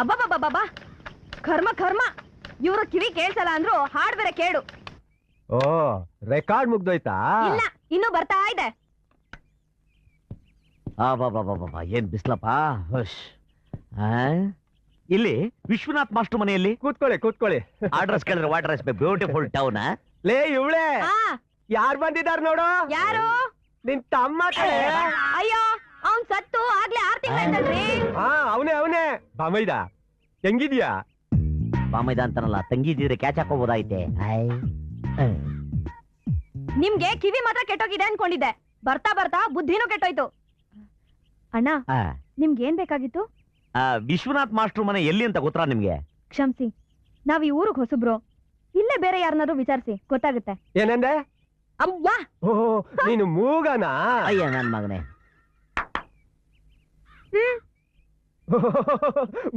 ಅಬ್ಬಬ್ಬಬ್ಬಬ್ಬಾ ಕರ್ಮ ಕರ್ಮ ಇವ್ರು ಕಿವಿ ಕೇಳ್ಸಲ್ಲ ಅಂದ್ರು ಹಾಡ್ ಬೇರೆ ಕೇಳು. ಓ ರೆಕಾರ್ಡ್ ಮುಗ್ದೋಯ್ತಾ? ಇಲ್ಲ ಇನ್ನು ಬರ್ತಾ ಇದೆ. ಏನ್ ಬಿಸ್ಲಪ್ಪ. ಇಲ್ಲಿ ವಿಶ್ವನಾಥ್ ಮಾಸ್ಟರ್ ಮನೆಯಲ್ಲಿ ಕೂತ್ಕೊಳ್ಳಿ ಕೂತ್ಕೊಳ್ಳಿ. ಅಡ್ರೆಸ್ ಕೇಳಿದ್ರೆ ವಾಟರ್ ಬ್ಯೂಟಿಫುಲ್ ಟೌನ್. ಲೇ ಇವಳೆ ಯಾರು ಬಂದಿದಾರ ನೋಡು. ಯಾರು? ನಿನ್ ತಮ್ಮ ಕಡೆ. ಅಯ್ಯೋ ಅವ್ನ್ ಸತ್ತು ಆಗ್ಲೇ 6 ತಿಂಗಳಾಯ್ತಲ್ರಿ. ಅವನೇ ಬಾಮೈದ ಹೆಂಗಿದ್ಯಾ? ಬಾಮೈದ ಅಂತನಲ್ಲ, ತಂಗಿದಿದ್ರೆ ಕ್ಯಾಚ್ ಹಾಕೋಬೋದಾಯ್ತೆ. ನಿಮ್ಗೆ ಕಿವಿ ಮಾತ್ರ ಕೆಟ್ಟೋಗಿದೆ ಅನ್ಕೊಂಡಿದ್ದೆ, ಬರ್ತಾ ಬರ್ತಾ ಬುದ್ಧಿನೂ ಕೆಟ್ಟೋಯ್ತು. ಅಣ್ಣ ನಿಮ್ಗೆ ಏನ್ ಬೇಕಾಗಿತ್ತು? ವಿಶ್ವನಾಥ್ ಮಾಸ್ಟರ್ ಮನೆ ಎಲ್ಲಿ ಅಂತ ಗೊತ್ತಾ ನಿಮ್ಗೆ? ಕ್ಷಮಿಸಿ, ನಾವ್ ಈ ಊರಿಗೆ ಹೊಸಬ್ರು, ಇಲ್ಲೇ ಬೇರೆ ಯಾರನ್ನಾರು ವಿಚಾರಿಸಿ ಗೊತ್ತಾಗುತ್ತೆ. ಏನಂದೆ? ಅವ್ವಾ ನೀನು ಮೂಗನ? ಅಯ್ಯ ನನ್ ಮಗನೇ,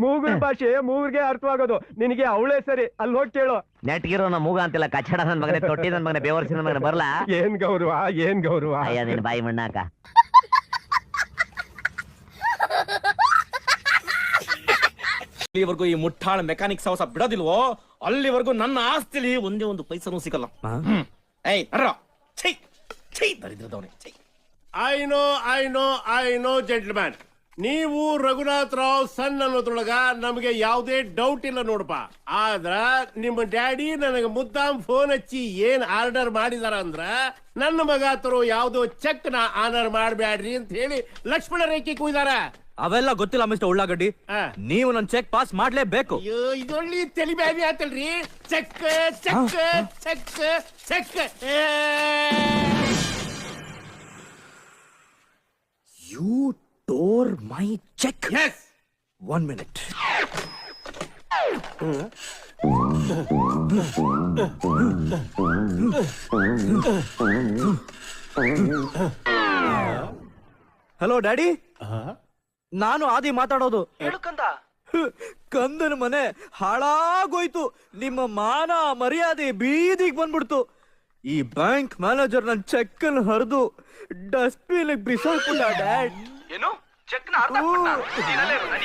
ಮೂಗುರ ಭಾಷೆ ಮೂಗಿಗೆ ಅರ್ಥವಾಗೋದು. ನಿನಗೆ ಅವಳೇ ಸರಿ, ಅಲ್ಲಿ ಹೋಗಿ ಕೇಳು. ನೆಟ್ಗಿರೋ ನಾ ಮೂಗ ಅಂತಿಲ್ಲ, ಕಚ್ಚಡ ನನ್ ಮಗನೇ, ತೊಟ್ಟಿ ನನ್ ಮಗನೇ, ಬೇವರ್ಸಿ ನನ್ ಮಗನೇ, ಬರ್ಲಾ? ಏನ್ ಗೌರವ ಏನ್ ಗೌರವ. ಅಯ್ಯ ನಿನ್ ಬಾಯಿ ಮಣ್ಣಾಕ. ಇಲ್ಲಿವರೆಗೂ ಈ ಮುಟ್ಟಾಳ ಮೆಕ್ಯಾನಿಕ್ ಸಾಹಸ ಬಿಡೋದಿಲ್ವೋ ಅಲ್ಲಿವರೆಗೂ ನನ್ನ ಆಸ್ತಿಲಿ ಒಂದೇ ಒಂದು ಪೈಸನೂ ಸಿಗಲ್ಲ. ಐ ನೋ ಜೆಂಟ್ಲ್ಮ್ಯಾನ್, ನೀವು ರಘುನಾಥ್ ರಾವ್ ಸನ್ ಅನ್ನೋದ್ರೊಳಗ ನಮಗೆ ಯಾವುದೇ ಡೌಟ್ ಇಲ್ಲ ನೋಡಪ್ಪ. ಆದ್ರ ನಿಮ್ಮ ಡ್ಯಾಡಿ ನನಗೆ ಮುದ್ದಾಮ್ ಫೋನ್ ಹಚ್ಚಿ ಏನ್ ಆರ್ಡರ್ ಮಾಡಿದಾರ ಅಂದ್ರ ನನ್ನ ಮಗ ತರೋ ಯಾವ್ದೋ ಚೆಕ್ ನ ಆನರ್ ಮಾಡ್ಬ್ಯಾಡ್ರಿ ಅಂತ ಹೇಳಿ ಲಕ್ಷ್ಮಣ ರೇಖೆ ಕುಯ್ದಾರ. ಅವೆಲ್ಲ ಗೊತ್ತಿಲ್ಲ ಮಿಸ್ಟರ್ ಉಳ್ಳಾಗಡ್ಡಿ, ನೀವು ನನ್ ಚೆಕ್ ಪಾಸ್ ಮಾಡ್ಲೇಬೇಕು. ಇದೊಳ್ಳಿ ತಲಿ ಬ್ಯಾನಿ ಆತಲ್ರಿ. Check check check check. You tore my check. Yes. 1 minute. Hello daddy, ನಾನು ಆದಿ ಮಾತಾಡೋದು. ಕಂದನ ಮನೆ ಹಾಳಾಗೋಯ್ತು, ನಿಮ್ಮ ಮಾನ ಮರ್ಯಾದೆ ಬೀದಿಗೆ ಬಂದ್ಬಿಡ್ತು. ಈ ಬ್ಯಾಂಕ್ ಮ್ಯಾನೇಜರ್ ನನ್ ಚೆಕ್ ಅನ್ನು ಹರಿದು ಡಸ್ಟ್ಬಿನ್ ಬಿಸಾಕ್ಬಿಟ್ಟ ಡ್ಯಾಡ್. ಏನು ಚೆಕ್ ನ ಅರ್ಧ ನಾನು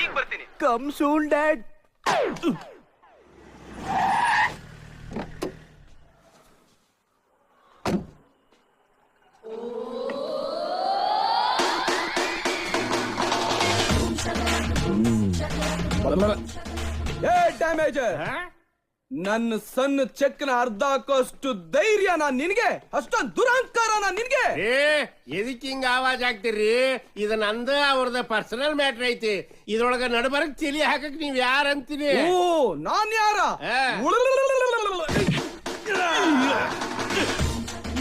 ಈಗ ಬರ್ತೀನಿ. Come soon dad. ಡ್ಯಾಮೇಜರ್, ನನ್ನ ಸಣ್ಣ ಚೆಕ್ ನ ಅರ್ಧ ಹಾಕೋಷ್ಟು ಧೈರ್ಯ ನಾನ್ ನಿನ್ಗೆ? ಅಷ್ಟೊಂದು ದುರಹಂಕಾರ ನಾನ್ ನಿನ್ಗೆ? ಎದಕ್ ಹಿಂಗ ಆವಾಜ್ ಆಗ್ತಿರಿ? ಇದು ನಂದ ಅವ್ರದ ಪರ್ಸನಲ್ ಮ್ಯಾಟ್ರ್ ಐತಿ. ಇದ್ರೊಳಗ ನಡಬರಕ್ ತಿಳಿ ಹಾಕಕ್ ನೀವ್ ಯಾರ ಅಂತೀನಿ? ಓ ನಾನ್ ಯಾರ?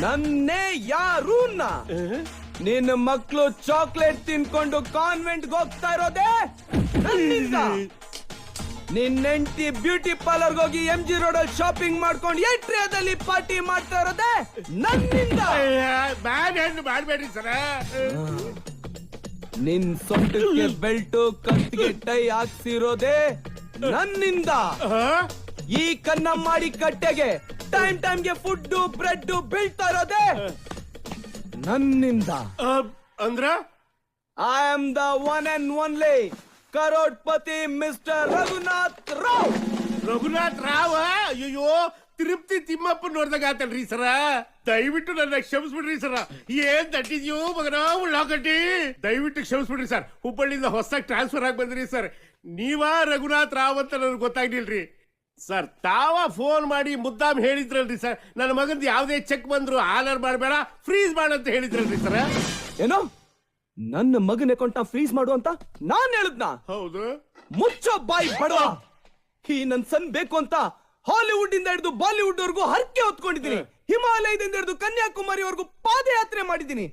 ನನ್ನೇ ಯಾರು? ನಿನ್ನ ಮಕ್ಳು ಚಾಕ್ಲೇಟ್ ತಿನ್ಕೊಂಡು ಕಾನ್ವೆಂಟ್ ಹೋಗ್ತಾ ಇರೋದೇ ನನ್ನಿಂದ. ನಿನ್ನೆಂಟಿ ಬ್ಯೂಟಿ ಪಾರ್ಲರ್ ಹೋಗಿ MG ರೋಡ್ ಅಲ್ಲಿ ಶಾಪಿಂಗ್ ಮಾಡ್ಕೊಂಡು ಏಟ್ರಿಯಾದಲ್ಲಿ ಪಾರ್ಟಿ ಮಾಡ್ತಾ ಇರೋದೇ ನನ್ನಿಂದ. ಮಾಡ್ಬೇಡ್ರಿ ಸರ. ನಿನ್ ಸೊಂಟಕ್ಕೆ ಬೆಲ್ಟು, ಕತ್ತಿಗೆ ಟೈ ಹಾಕ್ಸಿರೋದೇ ನನ್ನಿಂದ. ಈ ಕನ್ನಮ್ಮಾಡಿ ಕಟ್ಟೆಗೆ ಟೈಮ್ಗೆ ಫುಡ್ ಬ್ರೆಡ್ ಬೀಳ್ತಾ ಇರೋದೇ ನನ್ನಿಂದ. ಅಂದ್ರ I am the one and only crorepati mister Raghunath Rao. Raghunath Rao? ಅಯ್ಯೋ, ತಿರುಪ್ತಿ ತಿಮ್ಮಪ್ಪ ನೋಡ್ದಾಗ ಆತಲ್ರಿ ಸರ. ದಯವಿಟ್ಟು ನನ್ನ ಕ್ಷಮಿಸ್ಬಿಡ್ರಿ ಸರ. ಏನ್ ತಟ್ಟಿದ್ಯೋ ಮಗನ ಉಳ್ಳಾಗಡ್ಡಿ, ದಯವಿಟ್ಟು ಕ್ಷಮಿಸ್ಬಿಡ್ರಿ ಸರ್. ಹುಬ್ಬಳ್ಳಿಯಿಂದ ಹೊಸದಾಗಿ ಟ್ರಾನ್ಸ್ಫರ್ ಆಗಿ ಬಂದ್ರಿ ಸರ್. ನೀವಾ ರಘುನಾಥ್ ರಾವ್ ಅಂತ ನನಗೆ ಗೊತ್ತಾಗ್ಲಿಲ್ರಿ ಸರ್. ತಾವ ಫೋನ್ ಮಾಡಿ ಮುದ್ದಾಮ್ ಹೇಳಿದ್ರಲ್ರಿ ಸರ್, ನನ್ನ ಮಗಂದು ಯಾವ್ದೇ ಚೆಕ್ ಬಂದ್ರು ಆನರ್ ಮಾಡಬೇಡ, ಫ್ರೀಸ್ ಮಾಡಂತ ಹೇಳಿದ್ರಲ್ರಿ ಸರ್. ಏನೋ ನನ್ನ ಮಗನ ಅಕೌಂಟ್ ಫ್ರೀಸ್ ಮಾಡು ಅಂತ ನಾನ್ ಹೇಳಿದ್ನ? ಹೌದು. ಮುಚ್ಚೋ ಬಾಯಿ ಬಡವ. ಈ ನನ್ ಸನ್ ಬೇಕು ಅಂತ ಹಾಲಿವುಡ್ ಇಂದ ಹಿಡಿದು ಬಾಲಿವುಡ್ ವರ್ಗೂ ಹರಕೆ ಹೊತ್ಕೊಂಡಿದ್ದೀನಿ. ಹಿಮಾಲಯದಿಂದ ಹಿಡಿದು ಕನ್ಯಾಕುಮಾರಿವರೆಗೂ ಪಾದಯಾತ್ರೆ ಮಾಡಿದ್ದೀನಿ.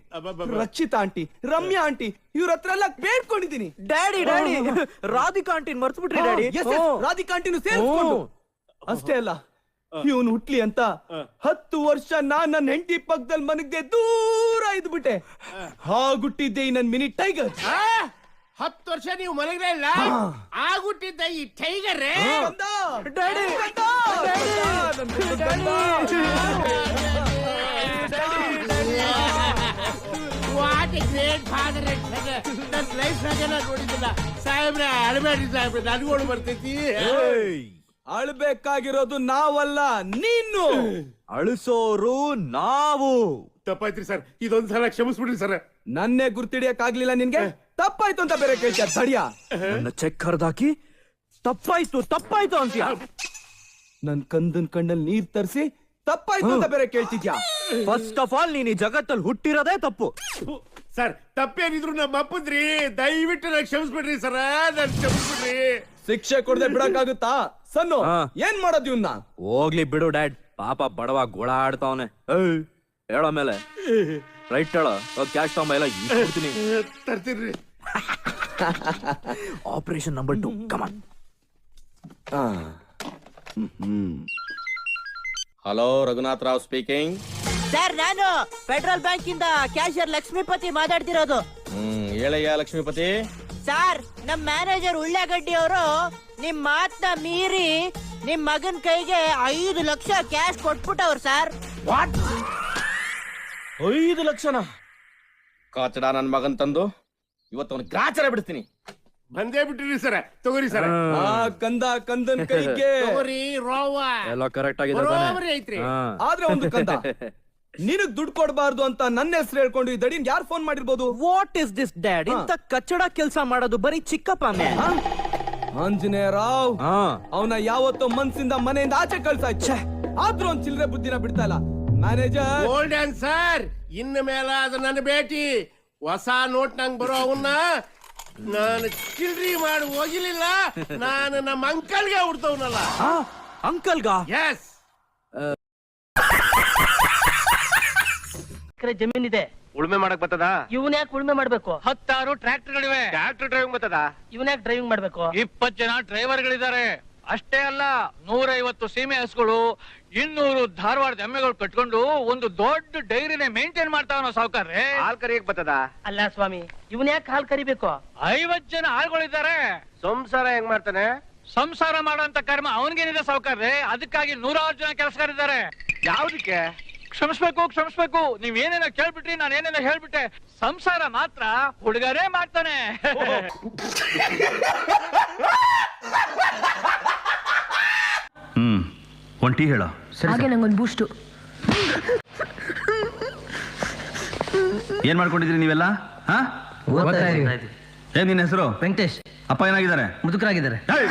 ರಕ್ಷಿತಾ ಆಂಟಿ, ರಮ್ಯಾ ಆಂಟಿ ಇವ್ರ ಹತ್ರ ಎಲ್ಲ ಬೇಡ್ಕೊಂಡಿದ್ದೀನಿ. ಡ್ಯಾಡಿ ಡ್ಯಾಡಿ, ರಾಧಿಕಾ ಆಂಟಿನ್ ಮರ್ತ್ಬಿಟ್ರಿ ಡ್ಯಾಡಿ. ರಾಧಿಕಾ ಆಂಟಿನೂ ಸೇರಿಸ್ಕೊಂಡು. ಅಷ್ಟೇ ಅಲ್ಲ, ಇವನು ಹುಟ್ಲಿ ಅಂತ 10 ವರ್ಷ ನಾನ್ ನನ್ನ ಹೆಂಡತಿ ಪಕ್ಕದಲ್ಲಿ ಮನಗ್ದೆ ದೂರ ಇದ್ಬಿಟ್ಟೆ. ಹಾಗುಟ್ಟಿದ್ದೆ ಈ ನನ್ ಮಿನಿ ಟೈಗರ್. 10 ವರ್ಷ ನೀವು ಮಲಗ್ರೆ ಇಲ್ಲ, ಆಗುಟ್ಟಿದ್ದ ಈ tiger. What A great father and son. ನನ್ನ ಲೈಫ್ ನಾಗೆಲ್ಲ ನೋಡಿದ್ದಿಲ್ಲ ಸರ್. ಸಾಹೇಬ್ರೆ ಅಳಬೇಡ್ರಿ ಸಾಹೇಬ್ರೆ ನನಗೋಳು ಬರ್ತೈತಿ ಅಳ್ಬೇಕಾಗಿರೋದು ನಾವಲ್ಲ ನೀನು. ಅಳಿಸೋರು ನಾವು. ತಪ್ಪಾಯ್ತ್ರಿ ಸರ್, ಇದೊಂದ್ಸಲ ಕ್ಷಮಿಸ್ಬಿಡ್ರಿ ಸರ್. ನನ್ನೇ ಗುರ್ತಿಡಿಯಕ್ ಆಗ್ಲಿಲ್ಲ ನಿನ್ಗೆ, ತಪ್ಪಾಯ್ತು ಅಂತ ಬೇರೆ ಕೇಳ್ತೀಯ ತಡಿಯ. ನನ್ನ ಚೆಕ್ ಹರಿದಾಕಿ ತಪ್ಪಾಯ್ತು ಅಂತೀಯ. ನನ್ ಕಂದನ್ ಕಣ್ಣಲ್ಲಿ ನೀರ್ ತರಿಸಿ ತಪ್ಪಾಯ್ತು ಅಂತ ಬೇರೆ ಕೇಳ್ತಿದ್ಯಾ. ಫಸ್ಟ್ ಆಫ್ ಆಲ್ ನೀನ್ ಈ ಜಗತ್ತಲ್ಲಿ ಹುಟ್ಟಿರೋದೇ ತಪ್ಪು. ಸರ್ ತಪ್ಪೇನಿದ್ರು ನಮ್ಮ ಅಪ್ಪದ್ರಿ, ದಯವಿಟ್ಟು ನಾನು ಕ್ಷಮಿಸ್ಬಿಡ್ರಿ ಸರ್, ನಾನು ಕ್ಷಮಿಸ್ಬಿಡ್ರಿ. ಶಿಕ್ಷೆ ಕೊಡದೆ ಬಿಡಕ್ಕಾಗುತ್ತಾ ಸನ್ನು? ಏನ್ ಮಾಡೋದು ಇವ್ನ? ಹೋಗ್ಲಿ ಬಿಡು ಡ್ಯಾಡ್, ಪಾಪ ಬಡವ ಗೋಳಾಡ್ತಾವನೆ. ಹೇಳೋ ಮೇಲೆ ರೈಟ್ ಹೇಳ, ಕ್ಯಾಶ್ ತಗೊಂಬ ಎಲ್ಲ ಇಟ್ಬಿಡ್ತೀನಿ. ತರ್ತೀನ್ರಿ. Operation number 2 come on. Hello, Raghunath Rao speaking. Sir, ನಾನು ಫೆಡರಲ್ ಬ್ಯಾಂಕ್ ಇಂದ ಕ್ಯಾಶಿಯರ್ ಲಕ್ಷ್ಮೀಪತಿ ಮಾತಾಡ್ತಿರೋದು. ಹೇಳಯ್ಯ ಲಕ್ಷ್ಮೀಪತಿ. ಸರ್, ನಮ್ ಮ್ಯಾನೇಜರ್ ಉಳ್ಳಾಗಡ್ಡಿ ಅವರು ನಿಮ್ ಮಾತನ್ನ ಮೀರಿ ನಿಮ್ ಮಗನ್ ಕೈಗೆ 5 ಲಕ್ಷ ಕ್ಯಾಶ್ ಕೊಟ್ಬಿಟ್ಟವ್ರು ಸರ್. 5 ಲಕ್ಷನ ಕಾಚಡ ನನ್ ಮಗನ್ ತಂದು ಇವತ್ತು ಅವನು ಗ್ರಾಚಾರ ಬಿಡ್ತೀನಿ. ಬಂದೇ ಬಿಟ್ರಿ ಸರ್, ತಗೋರಿ ಸರ್. ಕಂದನ್ ಕೈಗೆ ತಗೋರಿ ರೋವ ಎಲ್ಲ ಕರೆಕ್ಟ್ ಆಗಿದೆ ಬರೋಬರಿ ಐತ್ರಿ. ಆದ್ರೆ ಒಂದು ಕಂದ, ನಿನಗ್ ದುಡ್ಡು ಕೊಡ್ಬಾರ್ದು ಅಂತ ನನ್ನ ಹೆಸರು ಹೇಳ್ಕೊಂಡು ಈ ದಡಿನ್ ಯಾರು ಫೋನ್ ಮಾಡಿರ್ಬೋದು? What is this dad? ಇಂತ ಕಚ್ಚಡ ಕೆಲಸ ಮಾಡೋದು ಬರೀ ಚಿಕ್ಕಪ್ಪನೇ. ಆಂಜನೇಯ ರಾವ್ ಅವನ ಯಾವತ್ತೋ ಮನ್ಸಿಂದ ಮನೆಯಿಂದ ಆಚೆ ಕಳ್ಸಾಯ್ತು, ಆದ್ರೂ ಒಂದ್ ಚಿಲ್ಲರೆ ಬುದ್ಧಿನ ಬಿಡ್ತಾ ಇಲ್ಲ ಮ್ಯಾನೇಜರ್. ಗೋಲ್ಡ್ ಅಂಡ್ ಸರ್, ಇನ್ನು ಮೇಲ ಅದು ನನ್ನ ಭೇಟಿ. ಹೊಸ ನೋಟ್ ನಂಗ್ ಬರೋ ಅವನ್ನ ನಾನು ಚಿಲ್ರಿ ಮಾಡಿ ಹೋಗಿಲಿಲ್ಲ, ನಾನು ನಮ್ಮ ಅಂಕಲ್ಗೆ ಹುಡ್ತವನಲ್ಲ. ಅಂಕಲ್ಗ? ಎಸ್. ಜಮೀನಿದೆ, ಉಳುಮೆ ಮಾಡಕ್ ಬರ್ತದ? ಇವನ್ ಯಾಕೆ ಉಳುಮೆ ಮಾಡ್ಬೇಕು? 16 ಟ್ರ್ಯಾಕ್ಟರ್ಗಳಿವೆ. ಟ್ರ್ಯಾಕ್ಟರ್ ಡ್ರೈವಿಂಗ್ ಬರ್ತದ? ಇವನ್ ಯಾಕೆ ಡ್ರೈವಿಂಗ್ ಮಾಡ್ಬೇಕು? 20 ಜನ ಡ್ರೈವರ್ಗಳಿದ್ದಾರೆ. ಅಷ್ಟೇ ಅಲ್ಲ, 150 ಸೀಮೆ ಹಸುಗಳು, 200 ಧಾರವಾಡದ ಎಮ್ಮೆಗಳು ಕಟ್ಕೊಂಡು ಒಂದು ದೊಡ್ಡ ಡೈರಿನೇ ಮೇಂಟೈನ್ ಮಾಡ್ತಾವ ಸಾವುಕಾರ್ರೆ. ಹಾಲ್ ಕರಿಯಕ್ ಬರ್ತದ? ಅಲ್ಲ ಸ್ವಾಮಿ, ಇವನ್ ಯಾಕೆ ಹಾಲ್ ಕರಿಬೇಕು? 50 ಜನ ಆಳ್ಗಳಿದ್ದಾರೆ. ಸಂಸಾರ ಹೆಂಗ್ ಮಾಡ್ತಾನೆ? ಸಂಸಾರ ಮಾಡೋಂತ ಕರ್ಮ ಅವನಿಗೇನಿದೆ ಸಾವುಕಾರ್ರೆ, ಅದಕ್ಕಾಗಿ 106 ಜನ ಕೆಲಸಗಾರಿದ್ದಾರೆ. ಯಾವ್ದಕ್ಕೆ? ಕ್ಷಮಿಸ್ಬೇಕು, ನೀವೇನೇನೋ ಕೇಳ್ಬಿಟ್ರಿ, ನಾನು ಏನೇನೋ ಹೇಳ್ಬಿಟ್ಟೆ. ಸಂಸಾರ ಮಾತ್ರ ಹುಡುಗರೇ ಮಾಡ್ತಾನೆ. ಒಂಟಿ ಹೇಳೋ. ಹಾಗೆ ನಂಗೊಂದು ಬೂಸ್ಟು. ಏನ್ ಮಾಡ್ಕೊಂಡಿದ್ರಿ ನೀವೆಲ್ಲ? ಏನ್ ನಿನ್ನ ಹೆಸರು? ವೆಂಕಟೇಶ್. ಅಪ್ಪ ಏನಾಗಿದ್ದಾರೆ? ಮುದುಕರಾಗಿದ್ದಾರೆ. ಏಯ್!